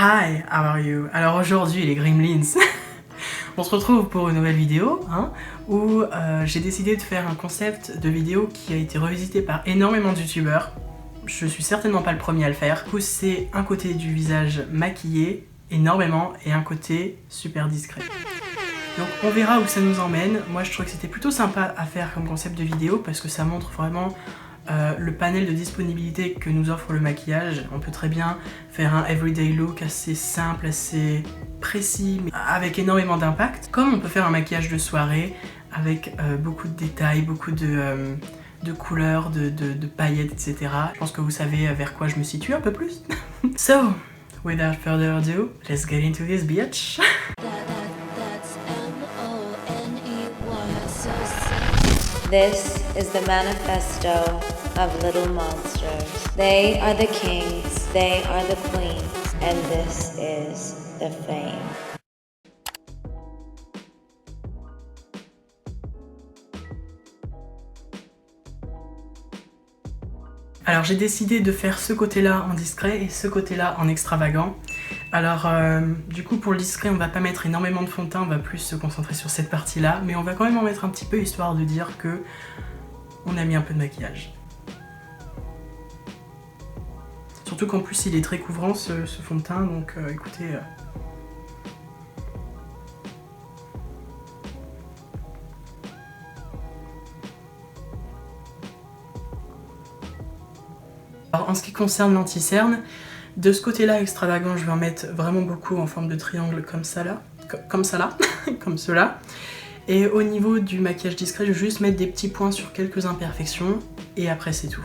Hi, how are you? Alors aujourd'hui les Gremlins, on se retrouve pour une nouvelle vidéo où j'ai décidé de faire un concept de vidéo qui a été revisité par énormément de youtubeurs. Je suis certainement pas le premier à le faire. Du coup c'est un côté du visage maquillé énormément et un côté super discret. Donc on verra où ça nous emmène. Moi je trouve que c'était plutôt sympa à faire comme concept de vidéo parce que ça montre vraiment le panel de disponibilité que nous offre le maquillage. On peut très bien faire un everyday look assez simple, assez précis, mais avec énormément d'impact. Comme on peut faire un maquillage de soirée avec beaucoup de détails, beaucoup de couleurs, de paillettes, etc. Je pense que vous savez vers quoi je me situe un peu plus. So, without further ado, let's get into this bitch. This is the manifesto of little monsters. They are the kings, they are the queens, and this is the fame. Alors j'ai décidé de faire ce côté-là en discret et ce côté-là en extravagant. Alors du coup pour le discret on va pas mettre énormément de fond de teint, on va plus se concentrer sur cette partie-là, mais on va quand même en mettre un petit peu histoire de dire que on a mis un peu de maquillage. Surtout qu'en plus il est très couvrant ce fond de teint, donc écoutez... Alors en ce qui concerne l'anti-cerne, de ce côté-là extravagant, je vais en mettre vraiment beaucoup en forme de triangle comme ça là, comme ça là, comme cela. Et au niveau du maquillage discret, je vais juste mettre des petits points sur quelques imperfections et après c'est tout.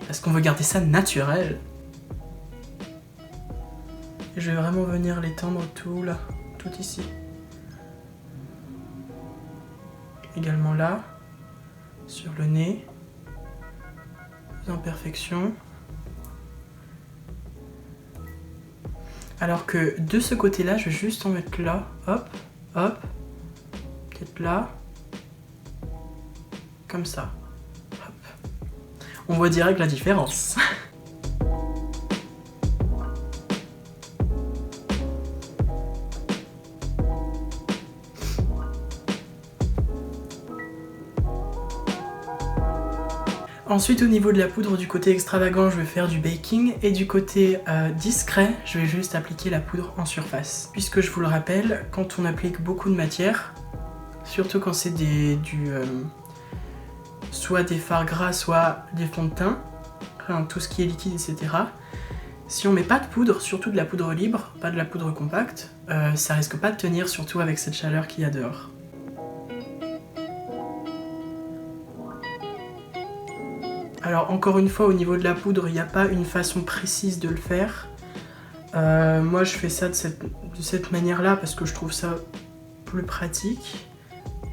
Parce qu'on veut garder ça naturel. Et je vais vraiment venir l'étendre tout là, tout ici. Également là, sur le nez, les imperfections. Alors que de ce côté-là, je vais juste en mettre là, hop, hop, peut-être là, comme ça, hop. On voit direct la différence. Ensuite au niveau de la poudre, du côté extravagant je vais faire du baking et du côté discret je vais juste appliquer la poudre en surface. Puisque je vous le rappelle, quand on applique beaucoup de matière, surtout quand c'est soit des fards gras, soit des fonds de teint, enfin, tout ce qui est liquide, etc. Si on met pas de poudre, surtout de la poudre libre, pas de la poudre compacte, ça risque pas de tenir, surtout avec cette chaleur qu'il y a dehors. Alors encore une fois, au niveau de la poudre, il n'y a pas une façon précise de le faire. Moi je fais ça de cette manière-là parce que je trouve ça plus pratique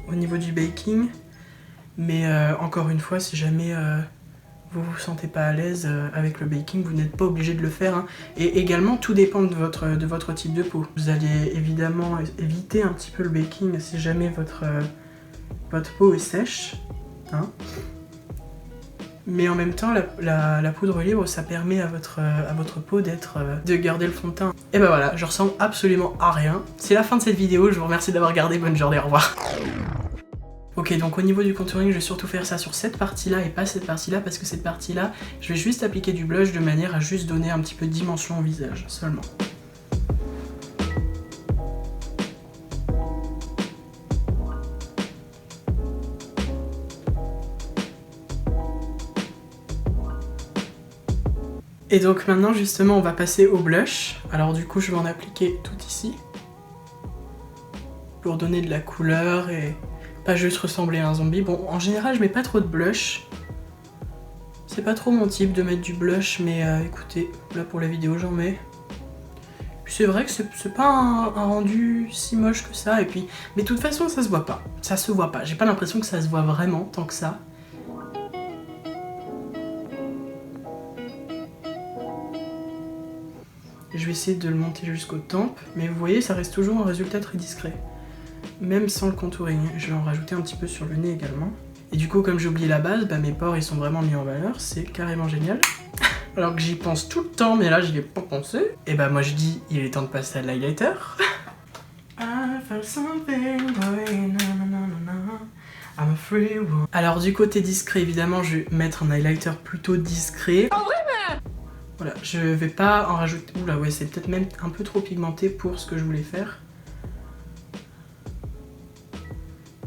au niveau du baking. Mais encore une fois, si jamais vous vous sentez pas à l'aise avec le baking, vous n'êtes pas obligé de le faire. Hein. Et également, tout dépend de votre type de peau. Vous allez évidemment éviter un petit peu le baking si jamais votre peau est sèche. Hein. Mais en même temps, la poudre libre, ça permet à votre peau de garder le fond de teint. Et ben voilà, je ressemble absolument à rien. C'est la fin de cette vidéo, je vous remercie d'avoir regardé, bonne journée, au revoir. Ok, donc au niveau du contouring, je vais surtout faire ça sur cette partie-là et pas cette partie-là, parce que cette partie-là, je vais juste appliquer du blush de manière à juste donner un petit peu de dimension au visage, seulement. Et donc maintenant justement on va passer au blush. Alors du coup je vais en appliquer tout ici. Pour donner de la couleur et pas juste ressembler à un zombie. Bon en général je mets pas trop de blush. C'est pas trop mon type de mettre du blush mais écoutez, là pour la vidéo j'en mets. Puis c'est vrai que c'est pas un rendu si moche que ça et puis... Mais de toute façon ça se voit pas. Ça se voit pas. J'ai pas l'impression que ça se voit vraiment tant que ça. Je vais essayer de le monter jusqu'aux tempes, mais vous voyez, ça reste toujours un résultat très discret. Même sans le contouring. Je vais en rajouter un petit peu sur le nez également. Et du coup, comme j'ai oublié la base, bah, mes pores ils sont vraiment mis en valeur, c'est carrément génial. Alors que j'y pense tout le temps, mais là j'y ai pas pensé. Et bah moi je dis, il est temps de passer à l'highlighter. Alors du côté discret, évidemment, je vais mettre un highlighter plutôt discret. Voilà, je vais pas en rajouter... Oula, ouais, c'est peut-être même un peu trop pigmenté pour ce que je voulais faire.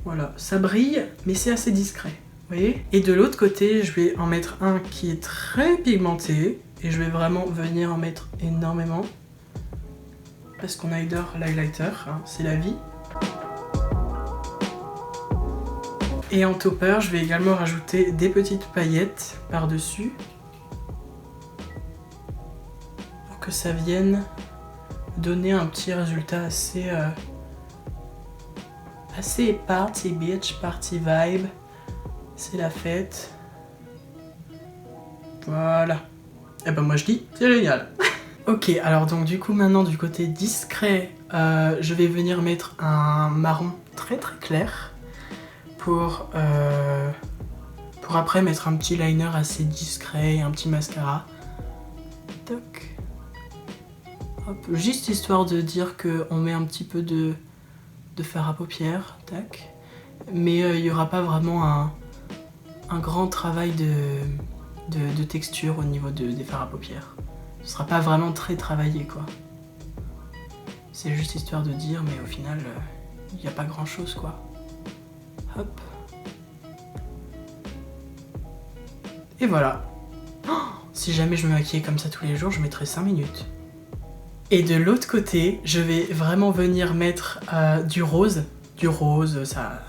Voilà, ça brille, mais c'est assez discret. Vous voyez? Et de l'autre côté, je vais en mettre un qui est très pigmenté. Et je vais vraiment venir en mettre énormément. Parce qu'on adore l'highlighter, hein, c'est la vie. Et en topper, je vais également rajouter des petites paillettes par-dessus. Pour que ça vienne donner un petit résultat assez... assez party bitch, party vibe. C'est la fête. Voilà. Et ben moi je dis, c'est génial. Ok, alors donc du coup maintenant du côté discret, je vais venir mettre un marron très très clair pour après mettre un petit liner assez discret et un petit mascara. Toc. Hop, juste histoire de dire qu'on met un petit peu de fard à paupières, tac. Mais il n'y aura pas vraiment un grand travail de texture au niveau des fards à paupières. Ce sera pas vraiment très travaillé quoi. C'est juste histoire de dire, mais au final, il n'y a pas grand chose quoi. Hop. Et voilà. Oh, si jamais je me maquillais comme ça tous les jours, je mettrais 5 minutes. Et de l'autre côté, je vais vraiment venir mettre du rose. Du rose, ça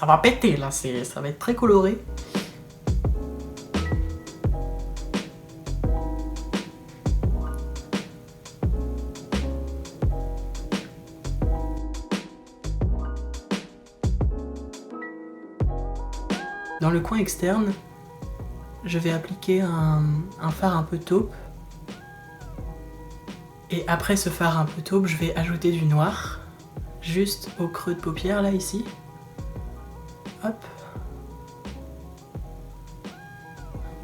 va péter là, ça va être très coloré. Dans le coin externe, je vais appliquer un fard un peu taupe. Et après ce fard un peu taupe, je vais ajouter du noir. Juste au creux de paupière, là, ici. Hop.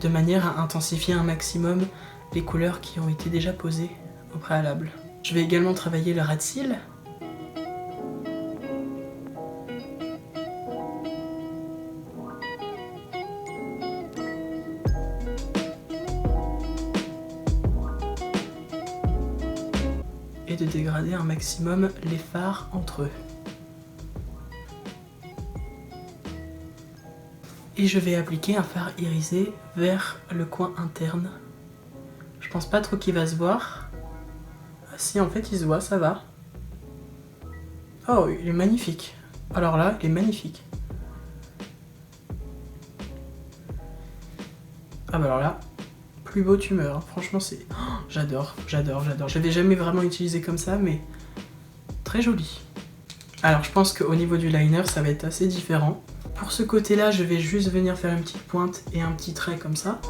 De manière à intensifier un maximum les couleurs qui ont été déjà posées au préalable. Je vais également travailler le ras de cils. Et de dégrader un maximum les fards entre eux. Et je vais appliquer un fard irisé vers le coin interne. Je pense pas trop qu'il va se voir. Ah si, en fait il se voit, ça va. Oh, il est magnifique. Alors là, il est magnifique. Ah bah alors là, plus beau tu meurs. Franchement c'est... Oh, j'adore, j'adore, j'adore. Je l'avais jamais vraiment utilisé comme ça, mais très joli. Alors je pense qu'au niveau du liner, ça va être assez différent. Pour ce côté-là, je vais juste venir faire une petite pointe et un petit trait comme ça.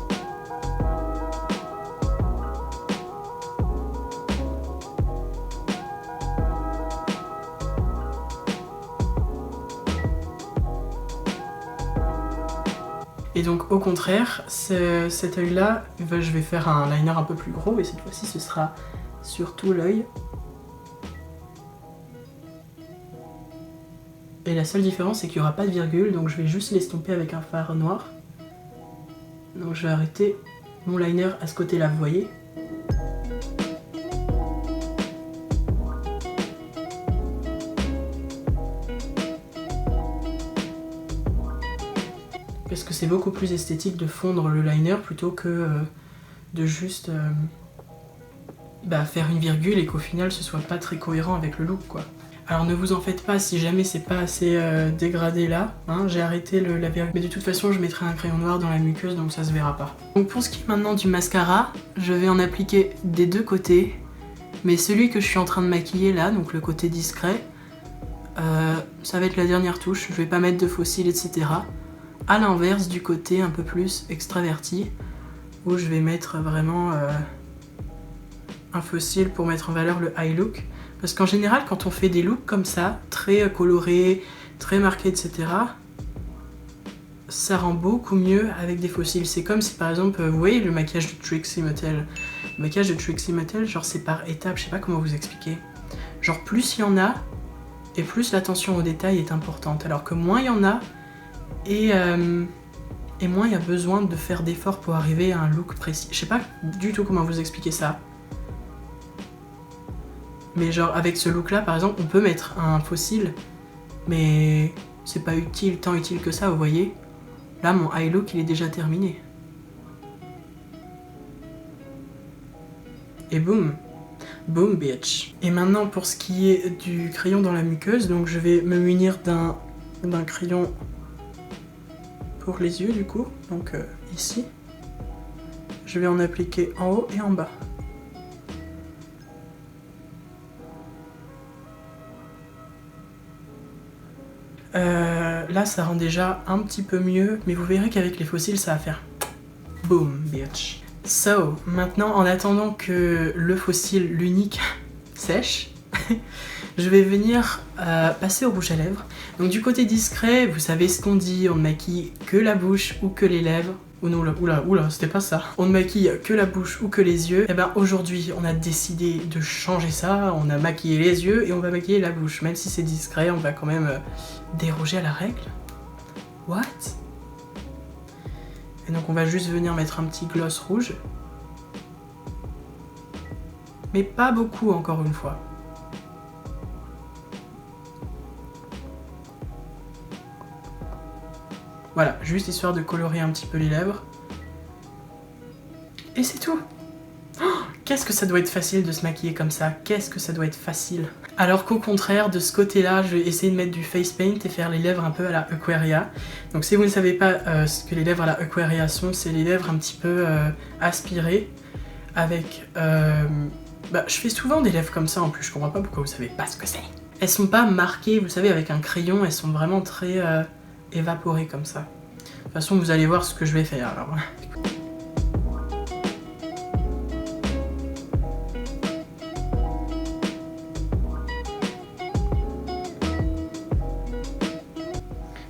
Et donc au contraire, cet œil-là, je vais faire un liner un peu plus gros et cette fois-ci ce sera sur tout l'œil. Et la seule différence c'est qu'il n'y aura pas de virgule, donc je vais juste l'estomper avec un fard noir. Donc je vais arrêter mon liner à ce côté-là, vous voyez. Parce que c'est beaucoup plus esthétique de fondre le liner plutôt que de juste faire une virgule et qu'au final ce soit pas très cohérent avec le look quoi. Alors ne vous en faites pas si jamais c'est pas assez dégradé là, hein, j'ai arrêté la virgule. Mais de toute façon je mettrai un crayon noir dans la muqueuse donc ça se verra pas. Donc pour ce qui est maintenant du mascara, je vais en appliquer des deux côtés. Mais celui que je suis en train de maquiller là, donc le côté discret, ça va être la dernière touche, je vais pas mettre de faux cils etc. À l'inverse du côté un peu plus extraverti, où je vais mettre vraiment un faux cil pour mettre en valeur le eye look. Parce qu'en général, quand on fait des looks comme ça, très colorés, très marqués, etc., ça rend beaucoup mieux avec des fossiles. C'est comme si par exemple, vous voyez le maquillage de Trixie Mattel. Le maquillage de Trixie Mattel, genre c'est par étapes, je sais pas comment vous expliquer. Genre plus il y en a, et plus l'attention au détail est importante. Alors que moins il y en a, et moins il y a besoin de faire d'efforts pour arriver à un look précis. Je sais pas du tout comment vous expliquer ça. Mais genre avec ce look là par exemple, on peut mettre un fossile, mais c'est pas utile, tant utile que ça, vous voyez. Là mon eye look il est déjà terminé. Et boum, boom bitch. Et maintenant pour ce qui est du crayon dans la muqueuse, donc je vais me munir d'un crayon pour les yeux du coup, donc ici. Je vais en appliquer en haut et en bas. Là ça rend déjà un petit peu mieux, mais vous verrez qu'avec les fossiles ça va faire boom bitch. So, maintenant en attendant que le fossile, l'unique, sèche, je vais venir passer au rouge à lèvres. Donc du côté discret, vous savez ce qu'on dit, on ne maquille que la bouche ou que les lèvres. Oh non, oula, c'était pas ça. On ne maquille que la bouche ou que les yeux. Et ben aujourd'hui, on a décidé de changer ça. On a maquillé les yeux et on va maquiller la bouche. Même si c'est discret, on va quand même déroger à la règle. What? Et donc on va juste venir mettre un petit gloss rouge. Mais pas beaucoup encore une fois. Voilà, juste histoire de colorer un petit peu les lèvres. Et c'est tout. Oh, qu'est-ce que ça doit être facile de se maquiller comme ça. Qu'est-ce que ça doit être facile. Alors qu'au contraire, de ce côté-là, je vais essayer de mettre du face paint et faire les lèvres un peu à la Aquaria. Donc si vous ne savez pas ce que les lèvres à la Aquaria sont, c'est les lèvres un petit peu aspirées. Avec... je fais souvent des lèvres comme ça en plus, je comprends pas pourquoi vous savez pas ce que c'est. Elles sont pas marquées, vous savez, avec un crayon, elles sont vraiment très... évaporé comme ça. De toute façon, vous allez voir ce que je vais faire alors.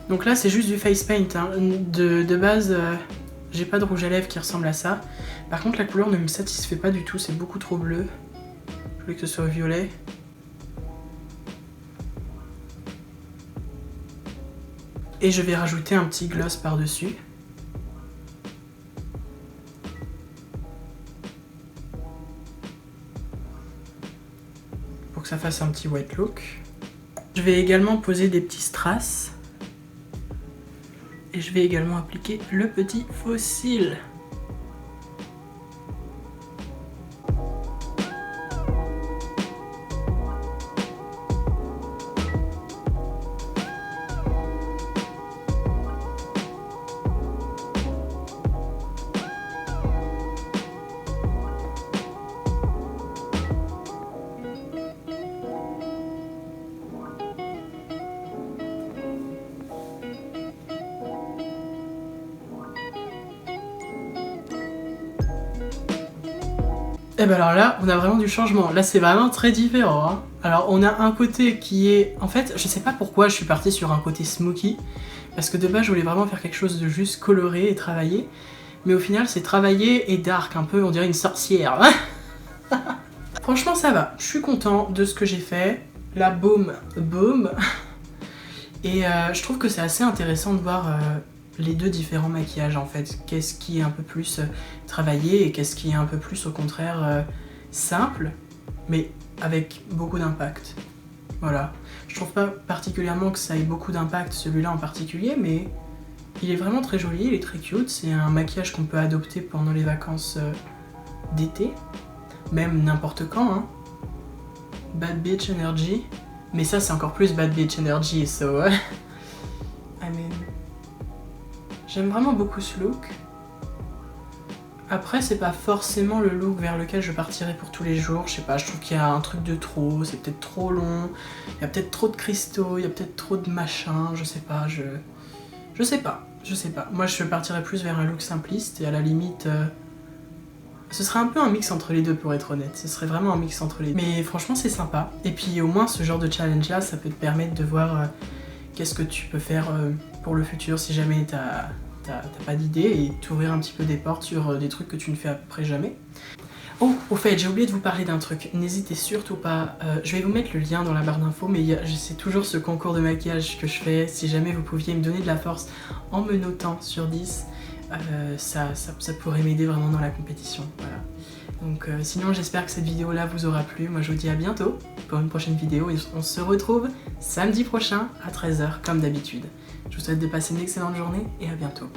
Donc là, c'est juste du face paint. Hein. De base, j'ai pas de rouge à lèvres qui ressemble à ça. Par contre, la couleur ne me satisfait pas du tout. C'est beaucoup trop bleu. Je voulais que ce soit violet. Et je vais rajouter un petit gloss par-dessus. Pour que ça fasse un petit wet look. Je vais également poser des petits strass. Et je vais également appliquer le petit fossile. Et ben alors là, on a vraiment du changement. Là, c'est vraiment très différent. Hein. Alors, on a un côté qui est... En fait, je sais pas pourquoi je suis partie sur un côté smoky. Parce que de base, je voulais vraiment faire quelque chose de juste coloré et travaillé. Mais au final, c'est travaillé et dark. Un peu, on dirait une sorcière. Franchement, ça va. Je suis content de ce que j'ai fait. La boum. Et je trouve que c'est assez intéressant de voir... les deux différents maquillages en fait, qu'est-ce qui est un peu plus travaillé et qu'est-ce qui est un peu plus au contraire simple mais avec beaucoup d'impact. Voilà, je trouve pas particulièrement que ça ait beaucoup d'impact celui-là en particulier, mais il est vraiment très joli, il est très cute, c'est un maquillage qu'on peut adopter pendant les vacances d'été, même n'importe quand hein. Bad bitch energy, mais ça c'est encore plus bad bitch energy, so I mean... J'aime vraiment beaucoup ce look. Après, c'est pas forcément le look vers lequel je partirai pour tous les jours. Je sais pas, je trouve qu'il y a un truc de trop, c'est peut-être trop long, il y a peut-être trop de cristaux, il y a peut-être trop de machin, je sais pas, je sais pas. Moi, je partirais plus vers un look simpliste et à la limite... Ce serait un peu un mix entre les deux pour être honnête. Ce serait vraiment un mix entre les deux. Mais franchement, c'est sympa. Et puis au moins, ce genre de challenge-là, ça peut te permettre de voir... qu'est-ce que tu peux faire pour le futur si jamais t'as pas d'idée et t'ouvrir un petit peu des portes sur des trucs que tu ne fais à peu près jamais. Oh, au fait, j'ai oublié de vous parler d'un truc, n'hésitez surtout pas, je vais vous mettre le lien dans la barre d'infos, mais c'est toujours ce concours de maquillage que je fais, si jamais vous pouviez me donner de la force en me notant sur 10, ça pourrait m'aider vraiment dans la compétition, voilà. Donc sinon j'espère que cette vidéo là vous aura plu, moi je vous dis à bientôt pour une prochaine vidéo et on se retrouve samedi prochain à 13 h comme d'habitude. Je vous souhaite de passer une excellente journée et à bientôt.